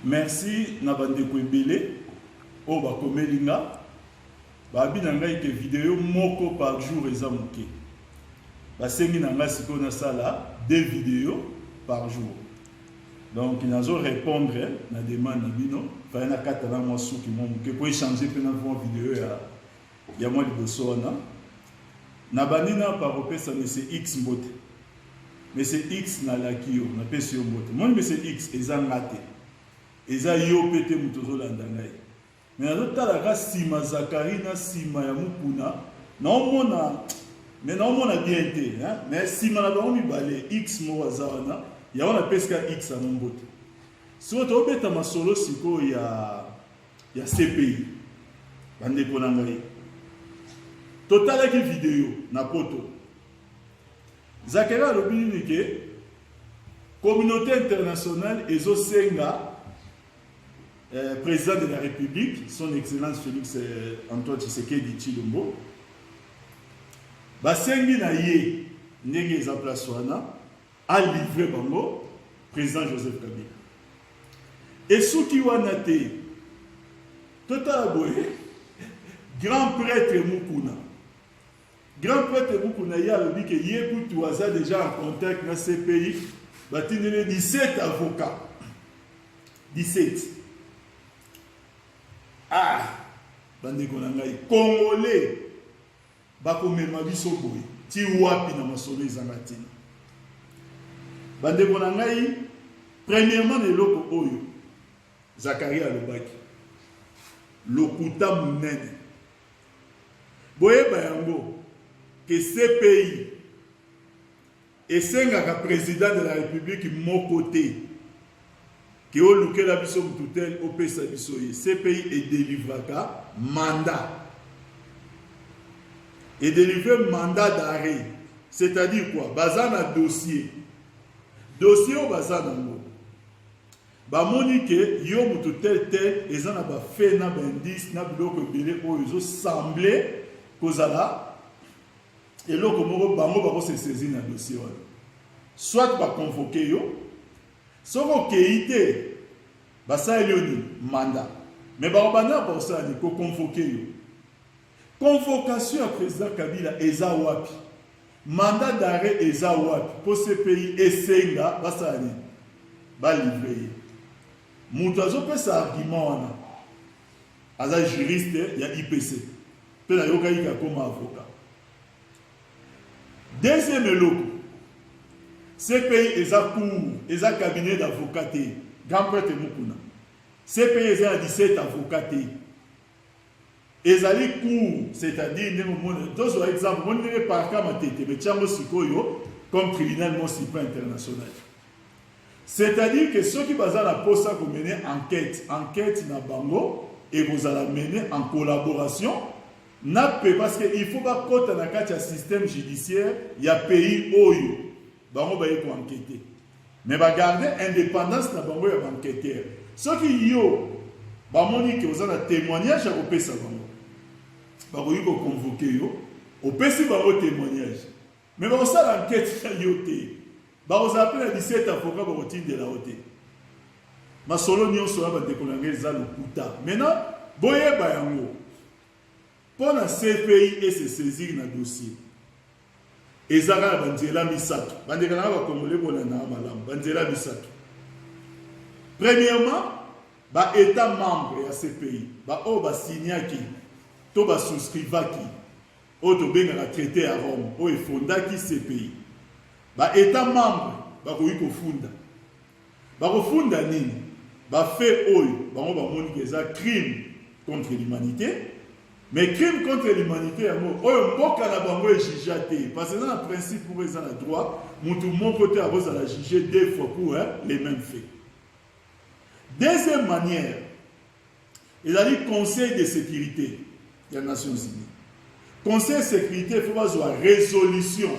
Merci na bandeko ebele o ba komelinga ba bina ngai ke vidéo moko par jour eza moke. Ba sengi na ngai siko na sala 2 vidéos par jour. Donc ils nazo répondre na demande na bino fa na kata na mo suki mo moke pour échanger pe na vidéo ya mo liboso na banina par opesa monsieur X mbote. Monsieur X na lakio na pesi yo mbote. Mon monsieur X eza ngate. Eza yo pete mutozo landa ngai. Mais azotala ka sima Zakari na sima ya mukuna. Na omona mais na omona bien te, hein? Mais sima na bango mibale X mo wazawana, ya wana peska X a mbote. So to beta masolo siko ya CPI. Bande ko na ngai. Total ki vidéo na poto. Zakari alobi ke communauté internationale ezosenga président de la République, son Excellence Félix Antoine Tshisekedi Tshilombo, basengi na ye ndenge eza place wana a livré bango président Joseph Kabila. Et soki wana te tota boye grand prêtre Mukuna. Grand prêtre Mukuna ya lobi ke ye kutu aza déjà en contact na CPI, batindele 17 avocats. 17. Ah, bandeko na ngai Congolais bakomema biso boye ti wapi na masolo ezanga tina. Bandeko na ngai premièrement eloko oyo Zakari alobaki lokuta munene boyeba yango ke CPI esengaka président de la République moko te qui ont loupé la biso mututelle au pesa biso ye CPI et délivraka mandat et délivrer mandat d'arrêt, c'est-à-dire quoi bazana dossier au bazana ngo ba monique yo mututelle tel ezana ba fait na ba indice na biloko belé o ezo semblé kozala et loko moko bango ba ko se saisir na dossier wana soit ba convoquer yo soko keite basa elioni mandat mais ba bana ba ça ni ko convoquer yo convocation à président Kabila eza wapi mandat d'arrêt eza wapi pour ce pays esenga basa ni ba livrer mutu azo pesa argument wana aza juriste ya IPC pe na yoka ika comme avocat. Deuxième eloko CPI eza cour, eza cabinet d'avocat, grand prêtre Mukuna. CPI eza 17 avocats. Ezali cour, c'est-à-dire, dans un exemple, on dirait par cas matete, mais tchango sikoyo comme tribunal municipal international. C'est-à-dire que ceux qui basent la poste à mener enquête na bango, et vous allez mener en collaboration, parce qu'il faut pas côté dans le système judiciaire, il y a pays oyo. Bango ba yeko enquêter mais ba garder indépendance na bango ya enquêteur ceux qui yo ba moni ke ozana témoignage à opesa bango ba ko yiko convoquer yo opesi bango témoignage mais ba osala enquête ya yo te ba ozapela 17 avocats ba otinde la hote masolo nyonso ya ba décolangé za lokuta maintenant boye ba yango pour la CPI et se saisir na dossier ezaka banzela misato bandekana ba kongole bona na malamu banzela misato. Premièrement ba état membre ya CPI ba o ba signaki to ba souscrivaki o to benga traité à Rome o efondaki CPI ba état membre ba ko yiko funda ba ko funda nini ba fait oyo ba ba moni que ça crime contre l'humanité. Mais crime contre l'humanité, parce que dans le principe pour les droit, mon côté à juger 2 fois pour les mêmes faits. Deuxième manière, il a dit Conseil de sécurité des Nations Unies. Conseil de sécurité, il faut avoir résolution.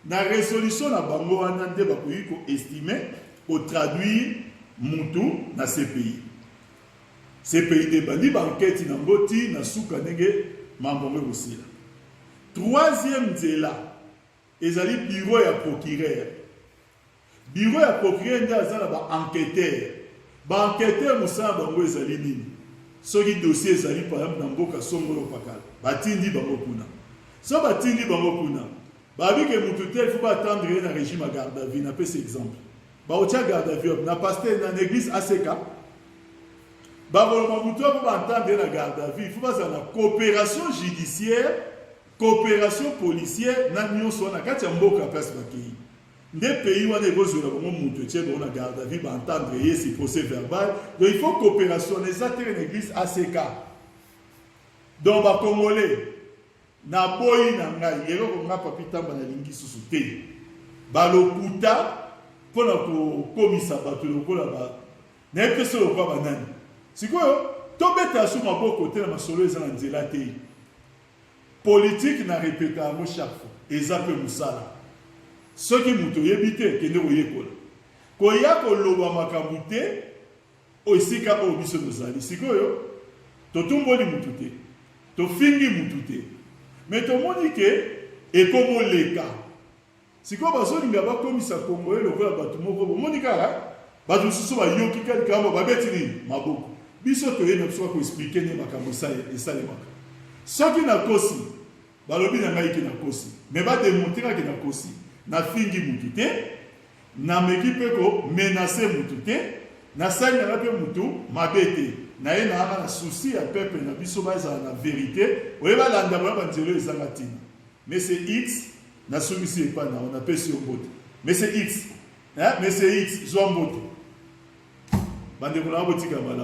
La résolution, la bango anande bakoyiko estimer ou traduire mutu na CPI. CPI de bandi banquette na ngoti na suka nenge mambonge aussi. Troisième zela ezali bureau ya procureur. Bureau ya procureur nda azala ba enquêteur. Banquêteur mosala bango ezali nini? Soki dossier ezali par exemple na mboka songolo pakala. Batindi bango kuna. So batindi bango kuna. Babi ke mutu te il faut pas attendre un régime à garde à vue, na pese exemple. Ba otia garde à vue na pasteur na l'église ACK. Ba bolo mutu ko ba attendre na garde à vue, il faut pas ça la coopération judiciaire, coopération policière na nyonso na kati ya mboka place bakei. Des pays où on est besoin de monter, on a garde à vue, entendre si procès verbal. Donc il faut coopération. Les acteurs de l'église ACK. Donc les Congolais, na boyi na ngai, yelo ko nga papita bana lingi susute. Balokuta pour na ko komisa bato lokola ba. Na epese lo kwa banani. Sikoyo, to beta su maboko te na masolo eza na nzela te. Politique na répéta mo chaque fois. Ezape musala. Ce qui m'a évité, que nous voyons. Quand il y a un loba makamute, aussi quand on vit sur nos alliés, c'est quoi yo? To tumboli mutute, to fingi mutute. Mais to monike et comme les cas. C'est quoi parce que nous n'avons pas commis ça Congo le voilà batumo ko monika là, batu susu ba yoki kali kama ba betini maboko. Biso to yena so ko expliquer ne makambo ça et ça les maka. Ce qui na kosi, balobi na ngai ki na kosi, mais ba démontrer que na kosi. Na fingi mutu te, na meki peko menacer mutu te, na sali na pe mutu mabete, na ye na na souci à peuple na biso ba na vérité, oyeba landa ba nzelo ezanga tina. Mais c'est X na souci pas na on appelle sur bote. Mais c'est X, hein, mais c'est X zombote. Bande ko na botika bala.